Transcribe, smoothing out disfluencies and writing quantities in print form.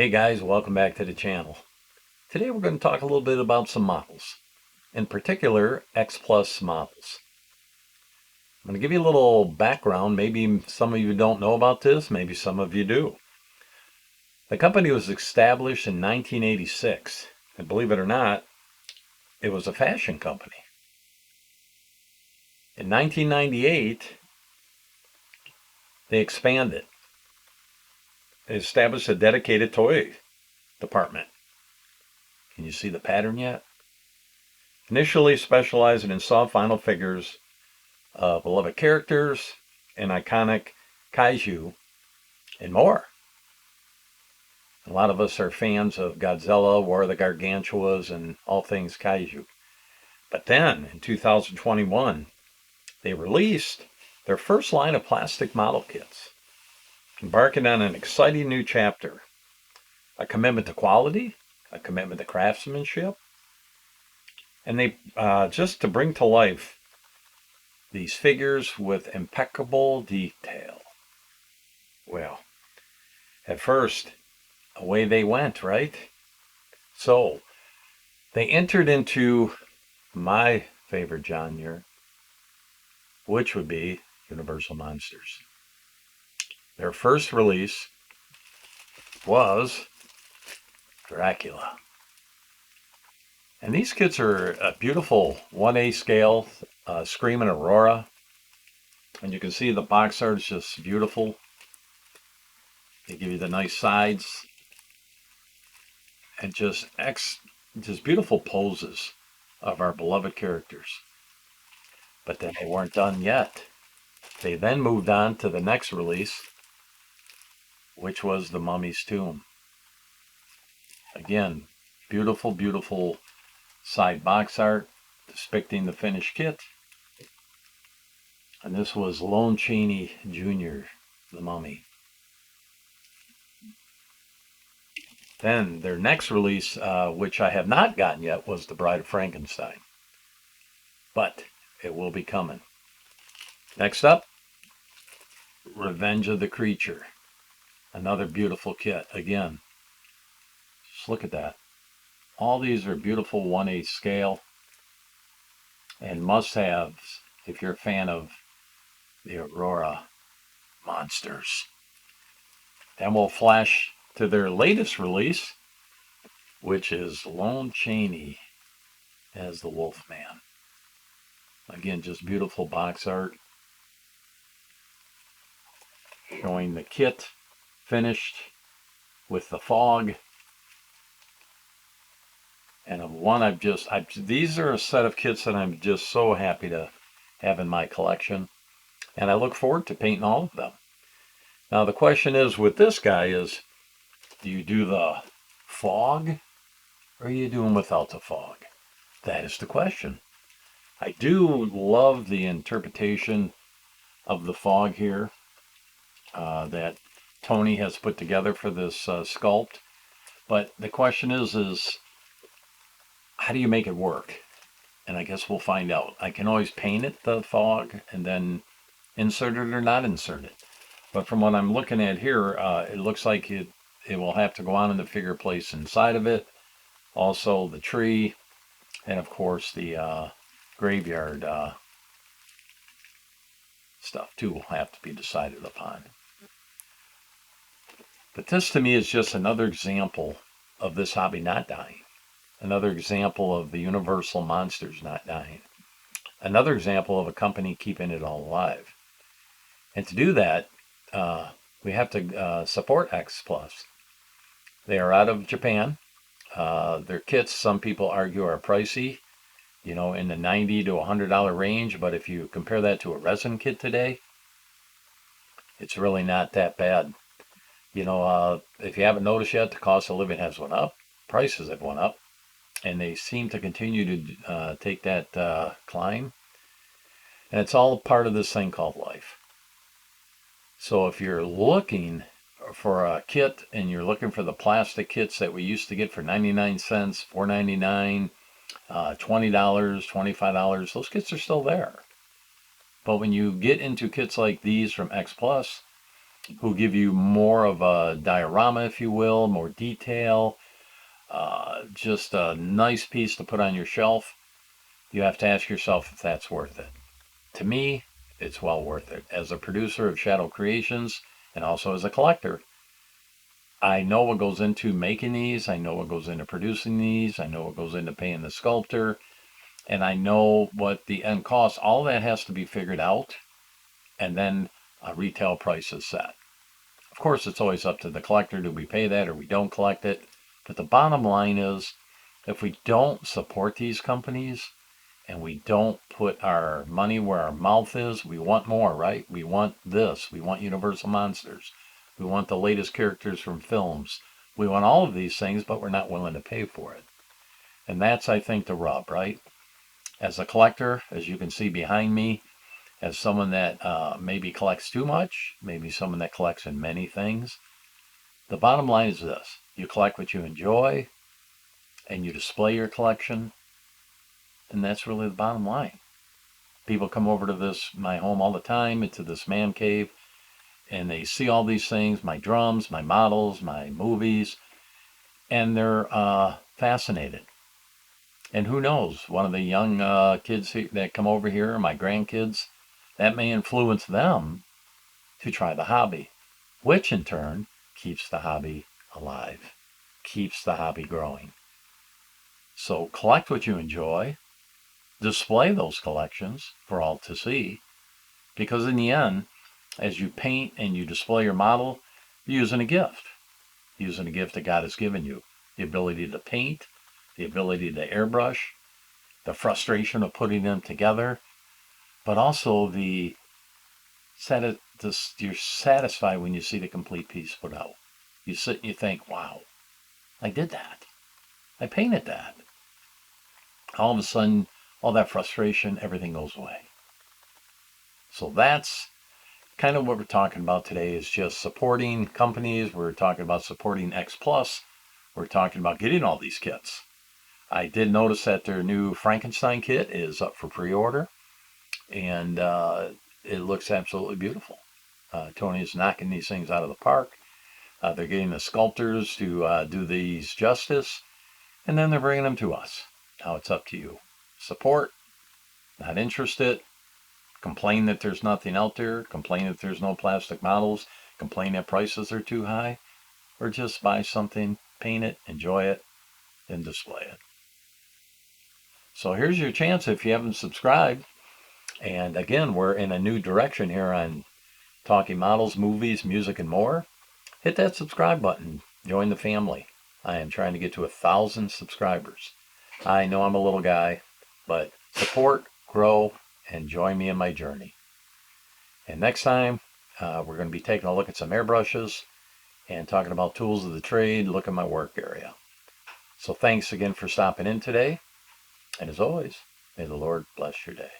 Hey guys, welcome back to the channel. Today we're going to talk a little bit about some models, in particular X Plus models. I'm going to give you a little background. Maybe some of you don't know about this, maybe some of you do. The company was established in 1986, and believe it or not, it was a fashion company. In 1998, they expanded. They established a dedicated toy department. Can you see the pattern yet? Initially specializing in soft vinyl figures, beloved characters, and iconic kaiju, and more. A lot of us are fans of Godzilla, War of the Gargantuas, and all things kaiju. But then, in 2021, they released their first line of plastic model kits, embarking on an exciting new chapter. A commitment to quality, a commitment to craftsmanship, and they just to bring to life these figures with impeccable detail. Well, at first, away they went, right? So, they entered into my favorite genre, which would be Universal Monsters. Their first release was Dracula. And these kits are a beautiful 1A scale, Screaming Aurora. And you can see the box art is just beautiful. They give you the nice sides and just beautiful poses of our beloved characters. But then they weren't done yet. They then moved on to the next release, which was The Mummy's Tomb. Again, beautiful, beautiful side box art depicting the finished kit. And this was Lon Chaney Jr., the Mummy. Then their next release, which I have not gotten yet, was The Bride of Frankenstein. But it will be coming. Next up, Revenge of the Creature. Another beautiful kit. Again, just look at that. All these are beautiful 1/8 scale and must-haves if you're a fan of the Aurora monsters. Then we'll flash to their latest release, which is Lon Chaney as the Wolfman. Again, just beautiful box art showing the kit finished with the fog. And of one these are a set of kits that I'm just so happy to have in my collection. And I look forward to painting all of them. Now the question is with this guy is, do you do the fog or are you doing without the fog? That is the question. I do love the interpretation of the fog here that Tony has put together for this sculpt. But the question is how do you make it work? And I guess we'll find out. I can always paint it, the fog, and then insert it or not insert it. But from what I'm looking at here, it looks like it will have to go on in the figure place inside of it. Also the tree, and of course the graveyard stuff too will have to be decided upon. But this to me is just another example of this hobby not dying. Another example of the Universal Monsters not dying. Another example of a company keeping it all alive. And to do that, we have to support X Plus. They are out of Japan. Their kits, some people argue, are pricey, you know, in the $90 to $100 range. But if you compare that to a resin kit today, it's really not that bad. You know, if you haven't noticed yet, the cost of living has went up. Prices have went up. And they seem to continue to take that climb. And it's all part of this thing called life. So if you're looking for a kit and you're looking for the plastic kits that we used to get for 99 cents, $4.99, $20, $25, those kits are still there. But when you get into kits like these from X Plus, who give you more of a diorama, if you will, more detail, just a nice piece to put on your shelf, you have to ask yourself if that's worth it. To me, it's well worth it. As a producer of Shadow Creations and also as a collector, I know what goes into making these. I know what goes into producing these. I know what goes into paying the sculptor. And I know what the end cost. All that has to be figured out. And then a retail price is set. Of course, it's always up to the collector. Do we pay that or we don't collect it? But the bottom line is, if we don't support these companies and we don't put our money where our mouth is, we want more, right? We want this. We want Universal Monsters. We want the latest characters from films. We want all of these things, but we're not willing to pay for it. And that's, I think, the rub, right? As a collector, as you can see behind me, as someone that maybe collects too much, maybe someone that collects in many things, the bottom line is this. You collect what you enjoy, and you display your collection, and that's really the bottom line. People come over to my home all the time, into this man cave, and they see all these things, my drums, my models, my movies, and they're fascinated. And who knows, one of the young kids that come over here, my grandkids, that may influence them to try the hobby, which in turn keeps the hobby alive, keeps the hobby growing. So collect what you enjoy, display those collections for all to see, because in the end, as you paint and you display your model, you're using a gift that God has given you. The ability to paint, the ability to airbrush, the frustration of putting them together, but also you're satisfied when you see the complete piece put out. You sit and you think, wow, I did that. I painted that. All of a sudden, all that frustration, everything goes away. So that's kind of what we're talking about today, is just supporting companies. We're talking about supporting X Plus. We're talking about getting all these kits. I did notice that their new Frankenstein kit is up for pre-order, and it looks absolutely beautiful. Tony is knocking these things out of the park. They're getting the sculptors to do these justice, and then they're bringing them to us. Now it's up to you. Support, not interested. Complain that there's nothing out there. Complain that there's no plastic models. Complain that prices are too high. Or just buy something, paint it, enjoy it, and display it. So here's your chance if you haven't subscribed. And again, we're in a new direction here on talking models, movies, music, and more. Hit that subscribe button. Join the family. I am trying to get to 1,000 subscribers. I know I'm a little guy, but support, grow, and join me in my journey. And next time, we're going to be taking a look at some airbrushes and talking about tools of the trade, look at my work area. So thanks again for stopping in today. And as always, may the Lord bless your day.